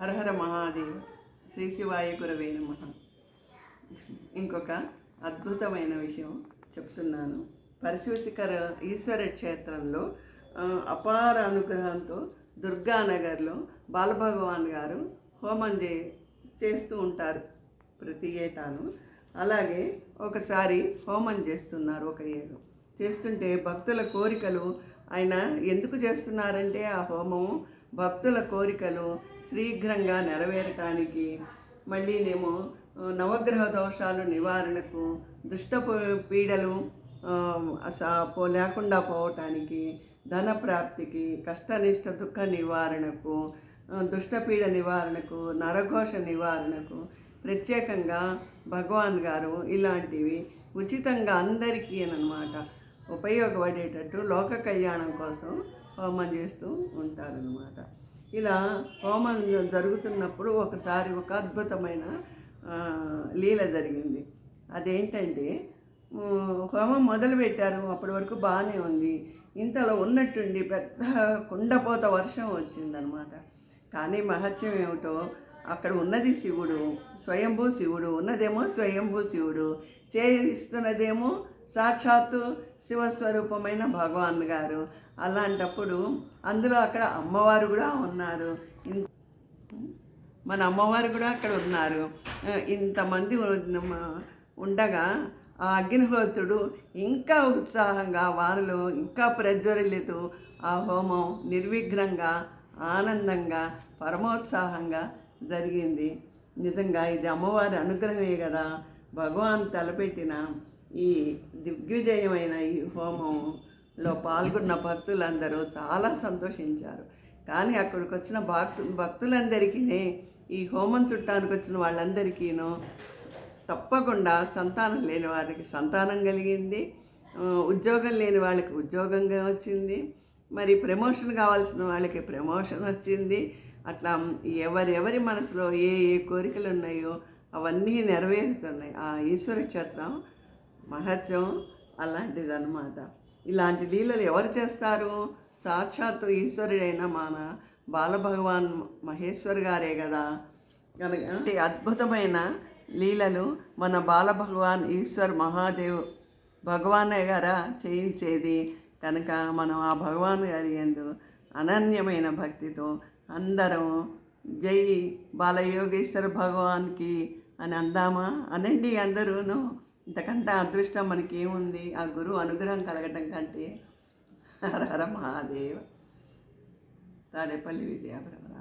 హరహర మహాదేవ్. శ్రీ శివాయ గురవే నమః. ఇంకొక అద్భుతమైన విషయం చెప్తున్నాను. పరిశుశిఖర ఈశ్వర క్షేత్రంలో అపార అనుగ్రహంతో దుర్గానగర్లో బాలభగవాన్ గారు హోమం చేస్తూ ఉంటారు ప్రతి ఏటాను. అలాగే ఒకసారి హోమం చేస్తున్నారు. ఒక ఏడు చేస్తుంటే భక్తుల కోరికలు ఆయన ఎందుకు చేస్తున్నారంటే ఆ హోమము భక్తుల కోరికలు శీఘ్రంగా నెరవేరటానికి, మళ్ళీనేమో నవగ్రహ దోషాలు నివారణకు, దుష్ట పీడలు లేకుండా పోవటానికి, ధన ప్రాప్తికి, కష్టనిష్ట దుఃఖ నివారణకు, దుష్టపీడ నివారణకు, నరఘోష నివారణకు ప్రత్యేకంగా భగవాన్ గారు ఇలాంటివి ఉచితంగా అందరికీ అన్నమాట ఉపయోగపడేటట్టు లోక కళ్యాణం కోసం హోమం చేస్తూ ఉంటారనమాట. ఇలా హోమం జరుగుతున్నప్పుడు ఒకసారి ఒక అద్భుతమైన లీల జరిగింది. అదేంటంటే హోమం మొదలుపెట్టారు, అప్పటి వరకు బాగానే ఉంది. ఇంతలో ఉన్నట్టుండి పెద్ద కుండపోత వర్షం వచ్చిందనమాట. కానీ మహత్యం ఏమిటో, అక్కడ ఉన్నది శివుడు, స్వయంభూ శివుడు, ఉన్నదేమో స్వయంభూ శివుడు, చేయిస్తున్నదేమో సాక్షాత్తు శివస్వరూపమైన భగవాన్ గారు. అలాంటప్పుడు అందులో అక్కడ అమ్మవారు కూడా ఉన్నారు, మన అమ్మవారు కూడా అక్కడ ఉన్నారు. ఇంతమంది ఉండగా ఆ అగ్నిహోత్రుడు ఇంకా ఉత్సాహంగా వారిలో ఇంకా ప్రజ్వరిల్లుతూ ఆ హోమం నిర్విఘ్నంగా ఆనందంగా పరమోత్సాహంగా జరిగింది. నిజంగా ఇది అమ్మవారి అనుగ్రహమే కదా. భగవాన్ తలపెట్టిన ఈ దిగ్విజయమైన ఈ హోమంలో పాల్గొన్న భక్తులందరూ చాలా సంతోషించారు. కానీ అక్కడికి వచ్చిన భక్తులందరికీ, ఈ హోమం చుట్టానికి వచ్చిన వాళ్ళందరికీనూ తప్పకుండా సంతానం లేని వారికి సంతానం కలిగింది, ఉద్యోగం లేని వాళ్ళకి ఉద్యోగంగా వచ్చింది, మరి ప్రమోషన్ కావాల్సిన వాళ్ళకి ప్రమోషన్ వచ్చింది. అట్లా ఎవరెవరి మనసులో ఏ ఏ కోరికలు ఉన్నాయో అవన్నీ నెరవేరుతున్నాయి. ఆ ఈశ్వర క్షేత్రం మహత్యం అలాంటిదన్నమాట. ఇలాంటి లీలలు ఎవరు చేస్తారు? సాక్షాత్తు ఈశ్వరుడైన మన బాలభగవాన్ మహేశ్వర్ గారే కదా. కనుక అద్భుతమైన లీలలు మన బాలభగవాన్ ఈశ్వర్ మహాదేవ్ భగవాన్ గారా చేయించేది. కనుక మనం ఆ భగవాన్ గారి యందు అనన్యమైన భక్తితో అందరం జై బాలయోగేశ్వర భగవాన్కి అని అందామా? అనండి అందరూను. ఇంతకంటే అదృష్టం మనకి ఏముంది? ఆ గురువు అనుగ్రహం కలగటం కంటే. హర హర మహాదేవ. తాడేపల్లి విజయబ్రహ్మ.